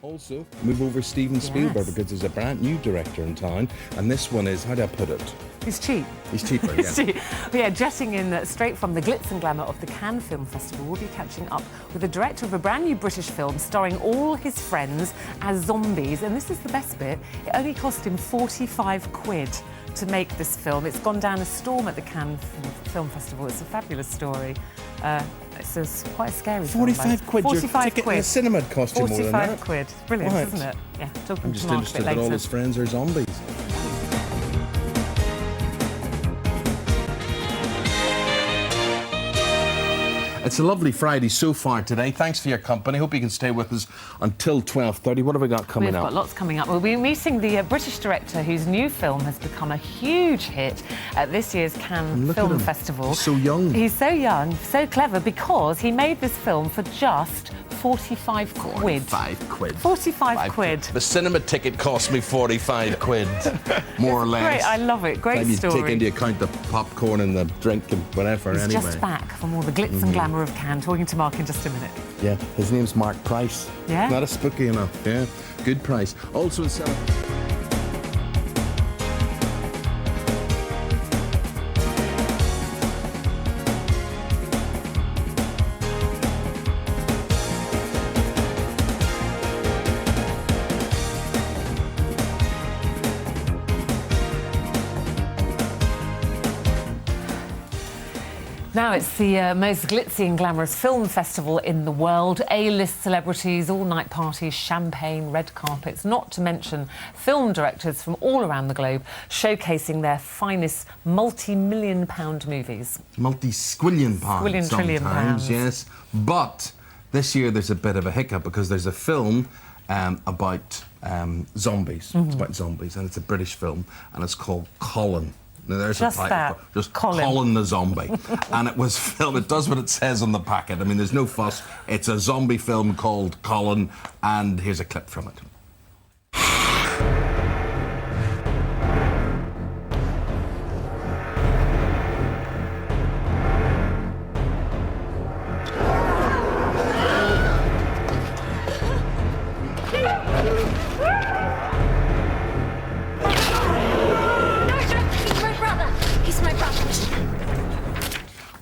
Also, move over Steven Spielberg because there's a brand new director in town, and this one is, how do I put it? He's cheap. He's cheaper, He's yeah. cheap. But yeah, jetting in straight from the glitz and glamour of the Cannes Film Festival, we'll be catching up with the director of a brand new British film starring all his friends as zombies. And this is the best bit. It only cost him 45 quid to make this film. It's gone down a storm at the Cannes Film Festival. It's a fabulous story. It's quite a scary 45 quid? 45 Your ticket quid. in the cinema would cost you more than that. 45 quid. Brilliant, Right. isn't it? Yeah, talking I'm just to Marc a interested bit that later. all his friends are zombies. It's a lovely Friday so far today. Thanks for your company. Hope you can stay with us until 12:30. What have we got coming up? We've got lots coming up. We'll be meeting the British director whose new film has become a huge hit at this year's Cannes Film Festival. He's so young. He's so young, so clever, because he made this film for just 45 quid. 45 quid. 45 quid. The cinema ticket cost me 45 quid, more or less. Great, I love it. Great Maybe story. take into account the popcorn and the drink and whatever. He's anyway. just back from all the glitz and glamour of Cannes. Talking to Marc in just a minute. Yeah, his name's Marc Price. Yeah? Not a spooky enough. Yeah, good price. Also in cinema. Now it's the most glitzy and glamorous film festival in the world. A-list celebrities, all-night parties, champagne, red carpets, not to mention film directors from all around the globe showcasing their finest multi-million-pound movies. Multi-squillion pounds Squillion, trillion sometimes, pounds. yes. But this year there's a bit of a hiccup because there's a film about zombies. It's about zombies, and it's a British film, and it's called Colin. Now, there's Just a title. that. Just Colin. Colin the zombie. And it was filmed, it does what it says on the packet. I mean, there's no fuss. It's a zombie film called Colin, and here's a clip from it.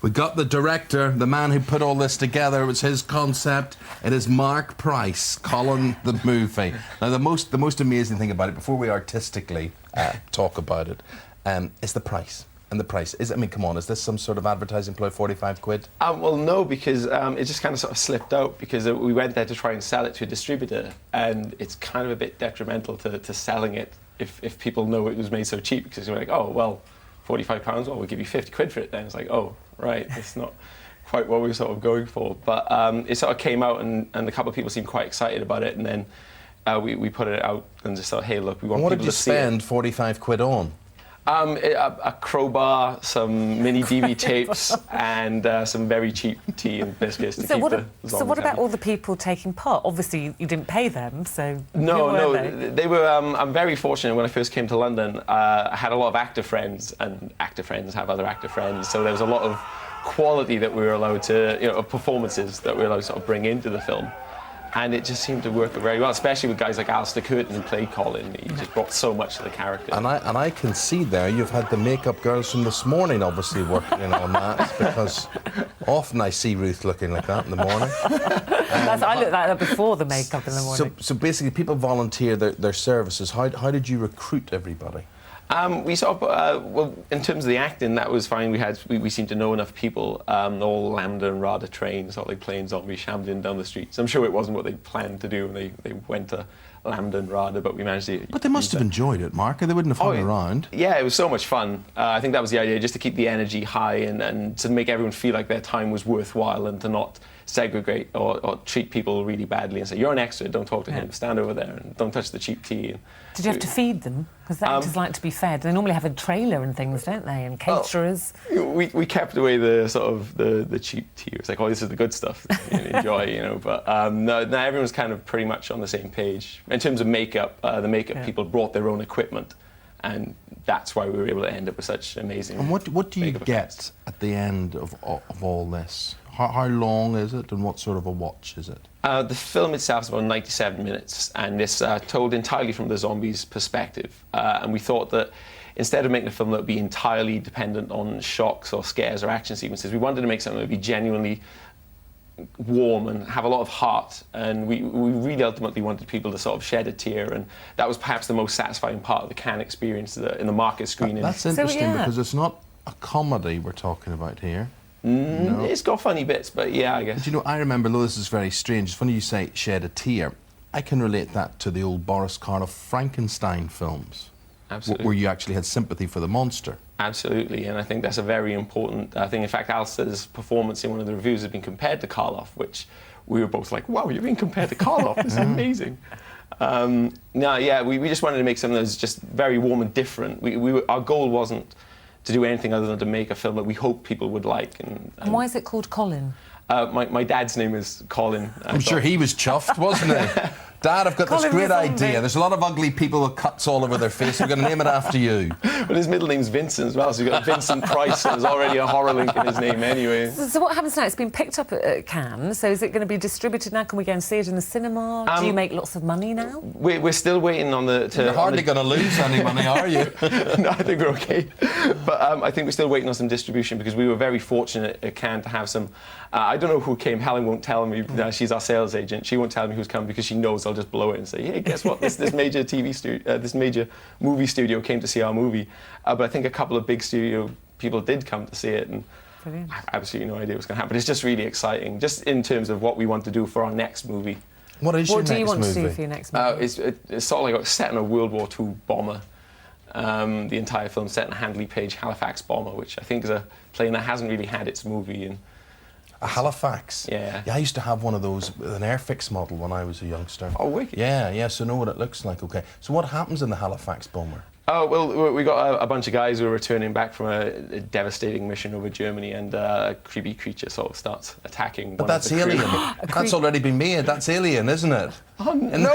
We got the director, the man who put all this together. It was his concept. It is Marc Price, Colin the movie. Now, the most amazing thing about it, before we artistically talk about it, is the price. And the price is, I mean, come on, is this some sort of advertising ploy, 45 quid? Well, no, because it just kind of sort of slipped out because we went there to try and sell it to a distributor, and it's kind of a bit detrimental to selling it if people know it was made so cheap, because you're like, oh, well, £45, well, we'll give you 50 quid for it then. It's like, oh, right, it's not quite what we were sort of going for. But it sort of came out, and a couple of people seemed quite excited about it, and then we put it out and just thought, hey, look, we want people to see it. What did you spend 45 quid on? A crowbar, some mini DV tapes, and some very cheap tea and biscuits to keep the zombies So what about happy. all the people taking part? Obviously, you didn't pay them, so No, they were. I'm very fortunate. When I first came to London, I had a lot of actor friends, and actor friends have other actor friends. So there was a lot of quality that we were allowed to, of performances that we were allowed to sort of bring into the film. And it just seemed to work very well, especially with guys like Alistair Curtin, who played Colin. He just brought so much to the character. And I can see there you've had the makeup girls from this morning obviously working in on that, because often I see Ruth looking like that in the morning. I looked like that before the makeup in the morning. So basically people volunteer their services. How did you recruit everybody? We sort of, well, in terms of the acting, that was fine. We seemed to know enough people, all Lambda and RADA trained, sort of like playing zombies shambling down the streets. I'm sure it wasn't what they planned to do when they went to Lambda and RADA, but we managed to... But they must have enjoyed it, Marc, or they wouldn't have hung around. Yeah, it was so much fun. I think that was the idea, just to keep the energy high and to make everyone feel like their time was worthwhile, and to not segregate or treat people really badly and say, you're an extra, don't talk to him, stand over there and don't touch the cheap tea. Did you have to feed them? Because the actors like to be fed. They normally have a trailer and things, don't they? And caterers. We kept away the sort of the cheap tea. It was like, oh, this is the good stuff. Enjoy, But no, everyone's kind of pretty much on the same page. In terms of makeup, the makeup people brought their own equipment, and that's why we were able to end up with such amazing. And what do you makeup get effects. at the end of all this? How long is it, and what sort of a watch is it? The film itself is about 97 minutes, and it's told entirely from the zombies' perspective. And we thought that instead of making a film that would be entirely dependent on shocks or scares or action sequences, we wanted to make something that would be genuinely warm and have a lot of heart. And we really ultimately wanted people to sort of shed a tear, and that was perhaps the most satisfying part of the Cannes experience in the market screening. That's interesting, because it's not a comedy we're talking about here. No. It's got funny bits, but yeah, I guess. But you know, I remember, though this is very strange, it's funny you say shed a tear. I can relate that to the old Boris Karloff Frankenstein films. Absolutely. Where you actually had sympathy for the monster. Absolutely, and I think that's a very important thing. In fact, Alistair's performance in one of the reviews has been compared to Karloff, which we were both like, wow, you're being compared to Karloff, this is amazing. We just wanted to make something that was just very warm and different. Our goal wasn't to do anything other than to make a film that we hope people would like. And why is it called Colin? My dad's name is Colin. I'm sure he was chuffed, wasn't he? Dad, I've got this Colin great the zombie. idea. There's a lot of ugly people with cuts all over their face. We're going to name it after you. But his middle name's Vincent as well, so you've got Vincent Price, and there's already a horror link in his name anyway. So what happens now? It's been picked up at Cannes, so is it going to be distributed now? Can we go and see it in the cinema? Do you make lots of money now? We're still waiting on the... You're hardly going to lose any money, are you? No, I think we're okay. But I think we're still waiting on some distribution, because we were very fortunate at Cannes to have some... I don't know who came. Helen won't tell me. She's our sales agent. She won't tell me who's coming, because she knows I'll just blow it and say, hey, guess what? This major this major movie studio came to see our movie. But I think a couple of big studio people did come to see it, and Brilliant. I have absolutely no idea what's going to happen. It's just really exciting, just in terms of what we want to do for our next movie. What is your next movie? What do you want to do for your next movie? It's sort of like set in a World War II bomber. The entire film set in a Handley Page Halifax bomber, which I think is a plane that hasn't really had its movie in. A Halifax? Yeah. I used to have one of those with an Airfix model when I was a youngster. Oh, wicked. Yeah, so know what it looks like, OK. So what happens in the Halifax bomber? Oh, well, we got a bunch of guys who are returning back from a devastating mission over Germany, and a creepy creature sort of starts attacking. But that's Alien. That's already been made. That's Alien, isn't it? Oh, no!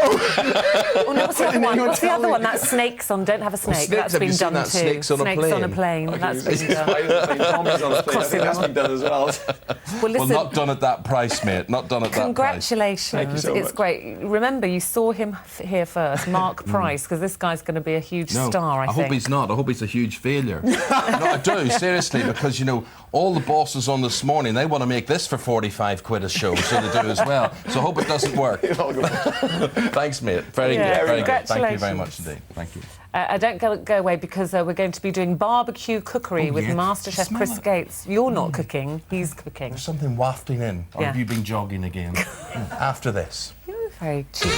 Oh, no, what's the other one? What's the other one? That's Snakes on Don't Have a Snake. Snakes, that's have been you seen done that? too. Snakes on a Plane? Snakes on a Plane. Okay, That's it's been done. Spiders on a Plane, Zombies on a Plane. I think that's been done as well. Well, listen, Well, not done at that price, mate. Not done at that price. congratulations. Thank you so It's much. great. Remember, you saw him here first, Marc Price, because this guy's going to be a huge star, I think. I hope he's not. I hope he's a huge failure. No, I do, seriously, because, you know, all the bosses on This Morning, they want to make this for 45 quid a show, so they do as well. So I hope it doesn't work. Thanks, mate. Very good. Very good. Thank you very much indeed. Thank you. Don't go away, because we're going to be doing barbecue cookery with MasterChef Smell Chris it. Gates. You're not cooking, he's cooking. There's something wafting in. Or Yeah. have you been jogging again? After this. You're very cheap.